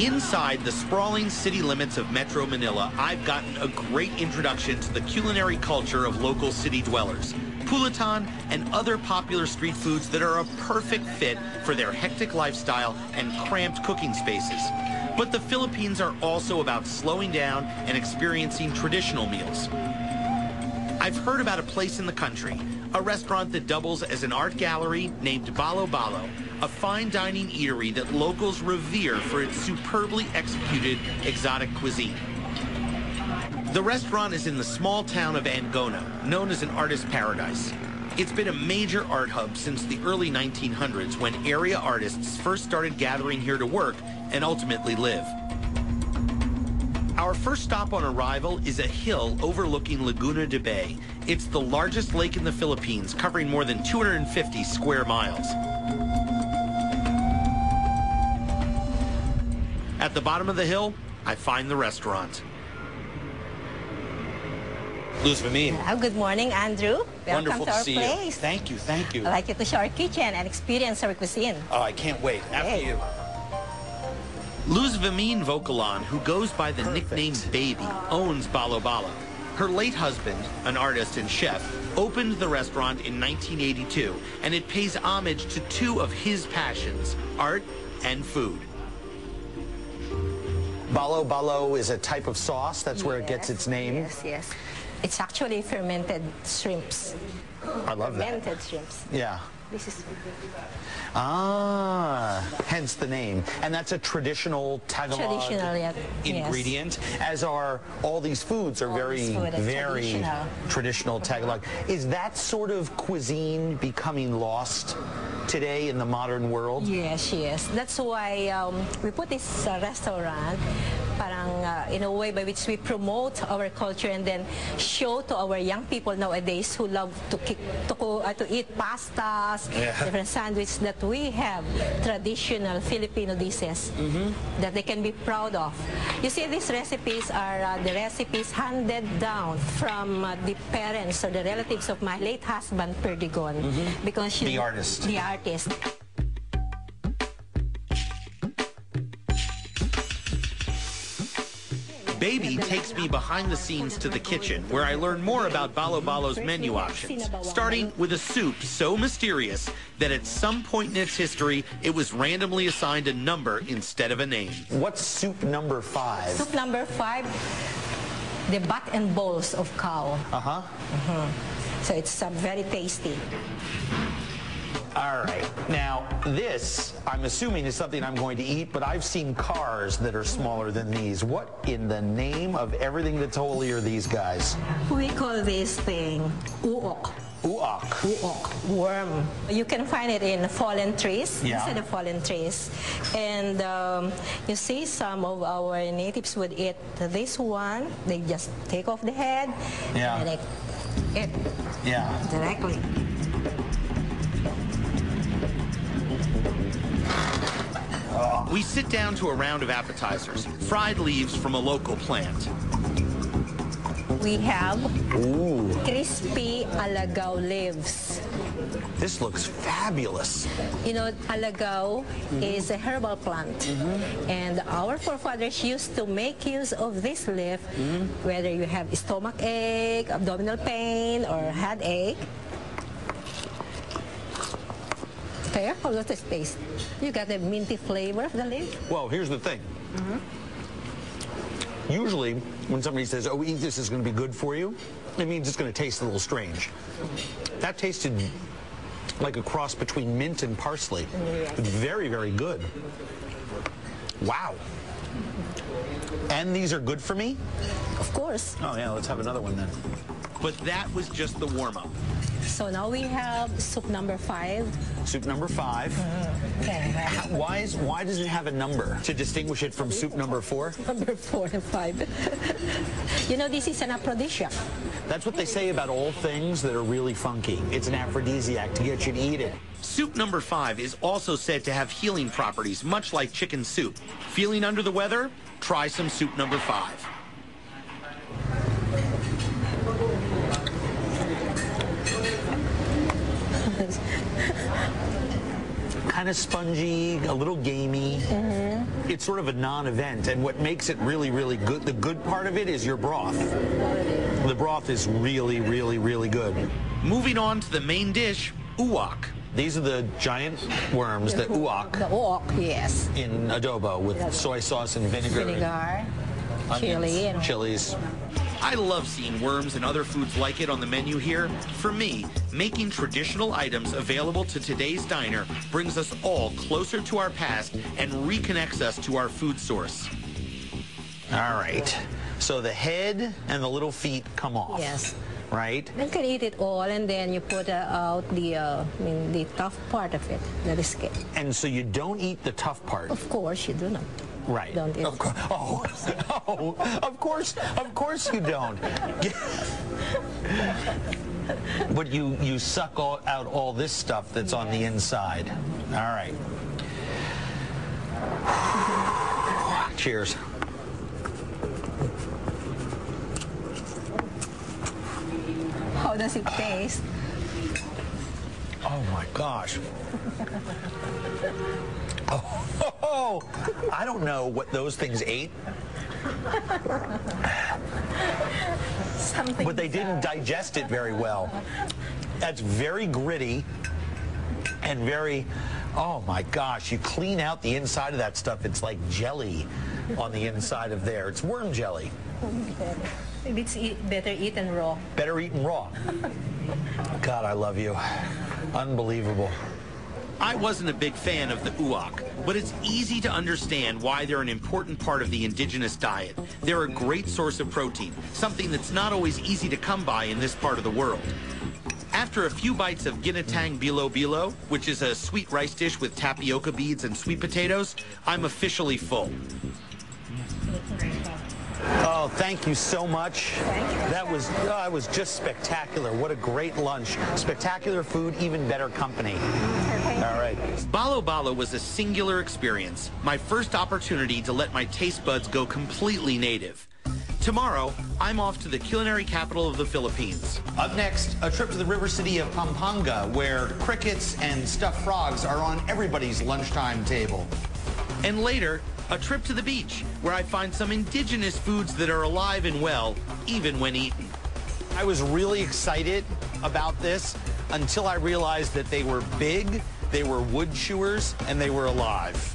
Inside the sprawling city limits of Metro Manila, I've gotten a great introduction to the culinary culture of local city dwellers. Pulutan and other popular street foods that are a perfect fit for their hectic lifestyle and cramped cooking spaces. But the Philippines are also about slowing down and experiencing traditional meals. I've heard about a place in the country, a restaurant that doubles as an art gallery named Balo Balo, a fine dining eatery that locals revere for its superbly executed exotic cuisine. The restaurant is in the small town of Angono, known as an artist paradise. It's been a major art hub since the early 1900s when area artists first started gathering here to work and ultimately live. Our first stop on arrival is a hill overlooking Laguna de Bay. It's the largest lake in the Philippines, covering more than 250 square miles. At the bottom of the hill, I find the restaurant. Luz Vamin. Good morning, Andrew. Welcome Wonderful to our see place. you. Thank you, thank you. I'd like you to show our kitchen and experience our cuisine. Oh, I can't wait. After Hey. you. Luz Vamin Vocalan, who goes by the nickname Baby, owns Balo Balo. Her late husband, an artist and chef, opened the restaurant in 1982, and it pays homage to two of his passions, art and food. Balo Balo is a type of sauce. That's where it gets its name. Yes, yes. It's actually fermented shrimps. I love that. Fermented shrimps. Yeah. This is Hence the name. And that's a traditional Tagalog traditional, yeah. ingredient, as are all these foods are very traditional Tagalog. Is that sort of cuisine becoming lost today in the modern world? Yes, yes. That's why we put this restaurant in a way by which we promote our culture and then show to our young people nowadays who love to eat pastas, different sandwiches, that we have traditional Filipino dishes that they can be proud of. You see, these recipes are the recipes handed down from the parents or the relatives of my late husband, Perdigon, because The artist. The artist. Baby takes me behind the scenes to the kitchen, where I learn more about Balo Balo's menu options, starting with a soup so mysterious that at some point in its history, it was randomly assigned a number instead of a name. What's soup number 5? Soup number 5, the butt and balls of cow. So it's very tasty. All right. Now, this, I'm assuming, is something I'm going to eat, but I've seen cars that are smaller than these. What in the name of everything that's holy are these guys? We call this thing uok. Uok. Uok, worm. You can find it in fallen trees, inside the fallen trees. And you see some of our natives would eat this one. They just take off the head and they eat directly. We sit down to a round of appetizers, fried leaves from a local plant. We have crispy alagaw leaves. This looks fabulous. You know, alagaw is a herbal plant. And our forefathers used to make use of this leaf, whether you have stomach ache, abdominal pain, or headache. Fair? How does it taste? You got the minty flavor of the leaf? Well, here's the thing. Usually, when somebody says, oh, eat this, is going to be good for you, it means it's going to taste a little strange. That tasted like a cross between mint and parsley. It's very, very good. Wow. And these are good for me? Of course. Oh, yeah, let's have another one then. But that was just the warm-up. So now we have soup number 5. Soup number 5. Okay. Why does it have a number? To distinguish it from soup number 4? Number 4 and 5. You know, this is an aphrodisiac. That's what they say about all things that are really funky. It's an aphrodisiac to get you to eat it. Soup number 5 is also said to have healing properties, much like chicken soup. Feeling under the weather? Try some soup number 5. kind of spongy, a little gamey. it's sort of a non-event, and what makes it really, really good, the good part of it is your broth. The broth is really, really, really good. Moving on to the main dish, uwak. These are the giant worms, the uwak. The uwak, yes. In adobo with soy sauce and vinegar. Vinegar, chili, and chilies. I love seeing worms and other foods like it on the menu here. For me, making traditional items available to today's diner brings us all closer to our past and reconnects us to our food source. All right. So the head and the little feet come off. yes. Right? You can eat it all, and then you put out the tough part of it, the skin. And so you don't eat the tough part. Of course, you do not. Right. Don't eat. Of course. Of course you don't. But you suck out all this stuff that's on the inside. All right. Cheers. How does it taste? Oh my gosh. Oh, I don't know what those things ate. Something. But they didn't digest it very well. That's very gritty and very, oh my gosh, you clean out the inside of that stuff, it's like jelly on the inside of there. It's worm jelly. Maybe it's better eaten raw. Better eaten raw. God, I love you. Unbelievable. I wasn't a big fan of the uwak, but it's easy to understand why they're an important part of the indigenous diet. They're a great source of protein, something that's not always easy to come by in this part of the world. After a few bites of ginatang bilo bilo, which is a sweet rice dish with tapioca beads and sweet potatoes, I'm officially full. Oh, thank you so much. That was just spectacular. What a great lunch. Spectacular food, even better company. All right. Balo Balo was a singular experience, my first opportunity to let my taste buds go completely native. Tomorrow, I'm off to the culinary capital of the Philippines. Up next, a trip to the river city of Pampanga, where crickets and stuffed frogs are on everybody's lunchtime table. And later, a trip to the beach, where I find some indigenous foods that are alive and well, even when eaten. I was really excited about this until I realized that they were big, they were wood chewers, and they were alive.